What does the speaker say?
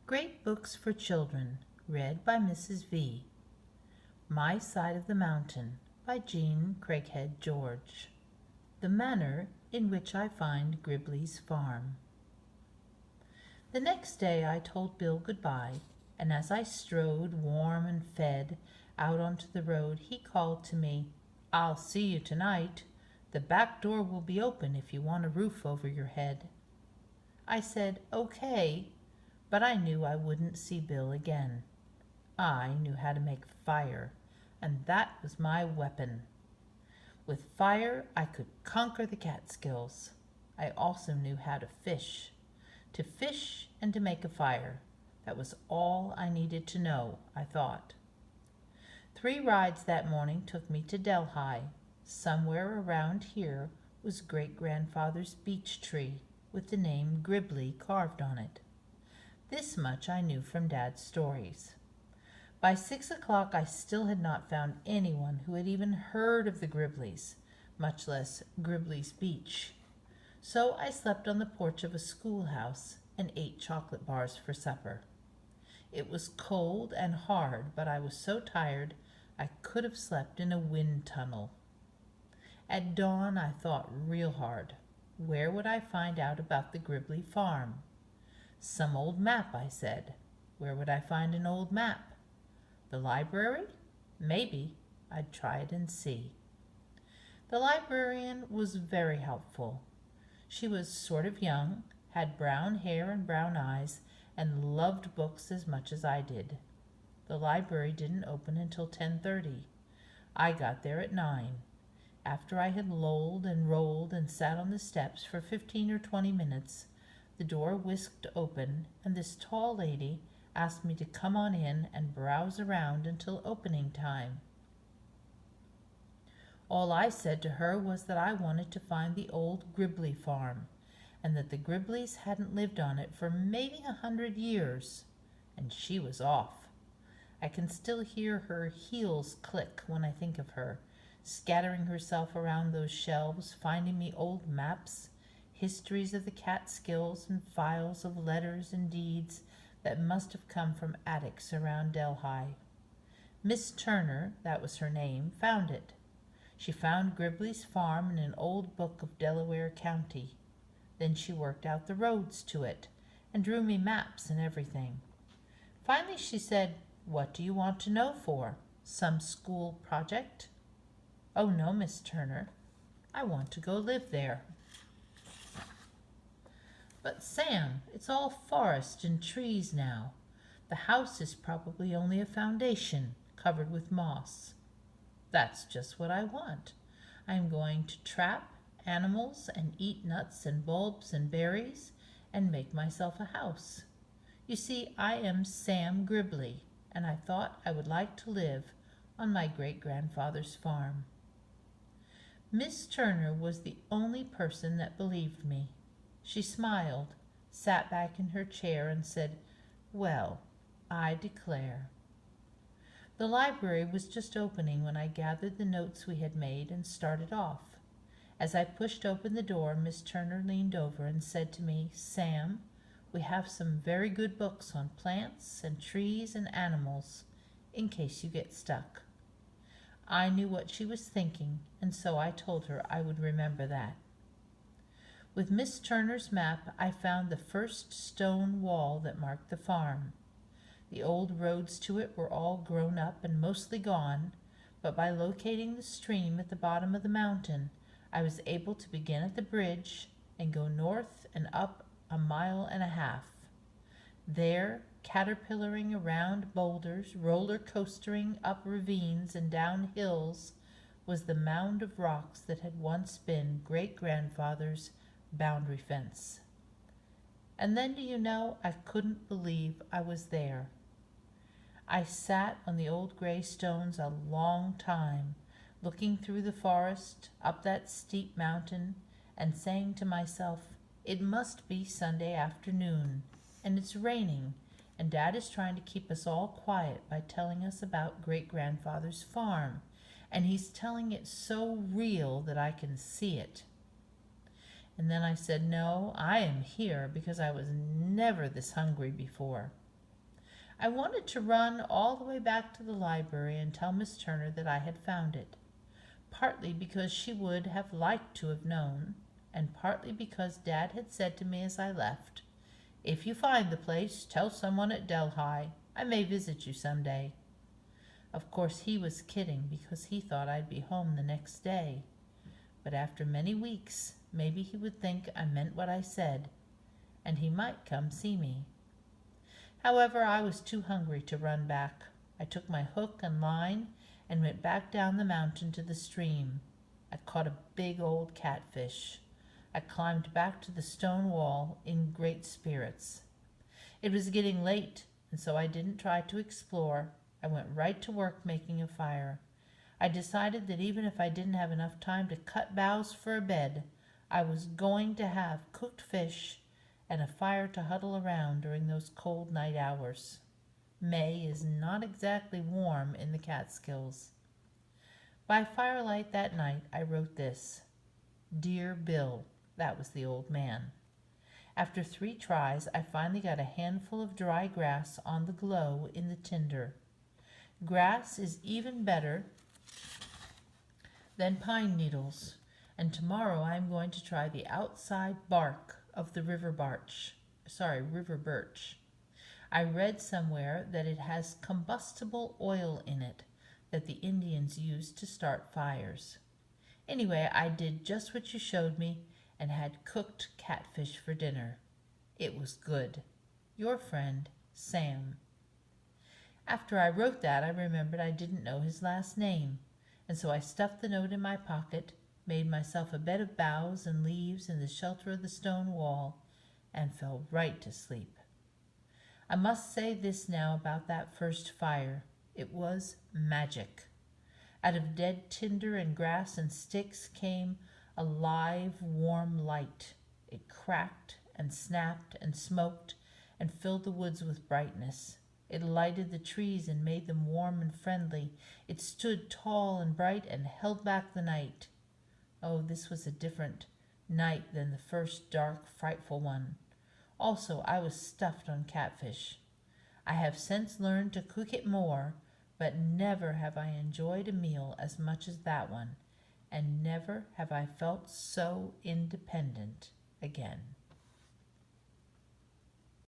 Great Books for Children, read by Mrs. V. My Side of the Mountain, by Jean Craighead George. The Manner in Which I Find Gribley's Farm. The next day I told Bill goodbye, and as I strode, warm and fed, out onto the road, he called to me, "I'll see you tonight. The back door will be open if you want a roof over your head." I said, "Okay," but I knew I wouldn't see Bill again. I knew how to make fire, and that was my weapon. With fire I could conquer the Catskills. I also knew how to fish. To fish and to make a fire. That was all I needed to know, I thought. 3 rides that morning took me to Delhi. Somewhere around here was great-grandfather's beech tree with the name Gribley carved on it. This much I knew from Dad's stories. By 6 o'clock I still had not found anyone who had even heard of the Gribleys, much less Gribley's Beach. So I slept on the porch of a schoolhouse and ate chocolate bars for supper. It was cold and hard, but I was so tired I could have slept in a wind tunnel. At dawn I thought real hard. Where would I find out about the Gribley farm? Some old map, I said. Where would I find an old map? The library? Maybe. I'd try it and see. The librarian was very helpful. She was sort of young, had brown hair and brown eyes, and loved books as much as I did. The library didn't open until 10:30. I got there at 9. After I had lolled and rolled and sat on the steps for 15 or 20 minutes, the door whisked open, and this tall lady asked me to come on in and browse around until opening time. All I said to her was that I wanted to find the old Gribley farm, and that the Gribleys hadn't lived on it for maybe 100 years, and she was off. I can still hear her heels click when I think of her, scattering herself around those shelves, finding me old maps, histories of the Catskills, and files of letters and deeds that must have come from attics around Delhi. Miss Turner, that was her name, found it. She found Gribley's farm in an old book of Delaware County. Then she worked out the roads to it and drew me maps and everything. Finally she said, "What do you want to know for? Some school project?" "Oh no, Miss Turner. I want to go live there." "But Sam, it's all forest and trees now. The house is probably only a foundation covered with moss." "That's just what I want. I'm going to trap animals and eat nuts and bulbs and berries and make myself a house. You see, I am Sam Gribley, and I thought I would like to live on my great-grandfather's farm." Miss Turner was the only person that believed me. She smiled, sat back in her chair, and said, "Well, I declare." The library was just opening when I gathered the notes we had made and started off. As I pushed open the door, Miss Turner leaned over and said to me, "Sam, we have some very good books on plants and trees and animals, in case you get stuck." I knew what she was thinking, and so I told her I would remember that. With Miss Turner's map, I found the first stone wall that marked the farm. The old roads to it were all grown up and mostly gone, but by locating the stream at the bottom of the mountain, I was able to begin at the bridge and go north and up 1.5 miles. There, caterpillaring around boulders, roller coastering up ravines and down hills, was the mound of rocks that had once been great-grandfather's boundary fence. And then, do you know, I couldn't believe I was there. I sat on the old gray stones a long time, looking through the forest, up that steep mountain, and saying to myself, "It must be Sunday afternoon, and it's raining, and Dad is trying to keep us all quiet by telling us about great-grandfather's farm, and he's telling it so real that I can see it." And then I said, "No, I am here because I was never this hungry before. I wanted to run all the way back to the library and tell Miss Turner that I had found it, partly because she would have liked to have known, and partly because Dad had said to me as I left, "If you find the place, tell someone at Delhi. I may visit you some day." Of course he was kidding, because he thought I'd be home the next day. But after many weeks, maybe he would think I meant what I said, and he might come see me. However, I was too hungry to run back. I took my hook and line and went back down the mountain to the stream. I caught a big old catfish. I climbed back to the stone wall in great spirits. It was getting late, and so I didn't try to explore. I went right to work making a fire. I decided that even if I didn't have enough time to cut boughs for a bed, I was going to have cooked fish and a fire to huddle around during those cold night hours. May is not exactly warm in the Catskills. By firelight that night I wrote this: "Dear Bill," that was the old man. After 3 tries, I finally got a handful of dry grass on the glow in the tinder. Grass is even better than pine needles, and tomorrow I am going to try the outside bark of the river birch. I read somewhere that it has combustible oil in it that the Indians use to start fires. Anyway, I did just what you showed me and had cooked catfish for dinner. It was good. Your friend, Sam. After I wrote that, I remembered I didn't know his last name, and so I stuffed the note in my pocket, made myself a bed of boughs and leaves in the shelter of the stone wall, and fell right to sleep. I must say this now about that first fire. It was magic. Out of dead tinder and grass and sticks came a live, warm light. It cracked and snapped and smoked and filled the woods with brightness. It lighted the trees and made them warm and friendly. It stood tall and bright and held back the night. Oh, this was a different night than the first dark, frightful one. Also, I was stuffed on catfish. I have since learned to cook it more, but never have I enjoyed a meal as much as that one, and never have I felt so independent again.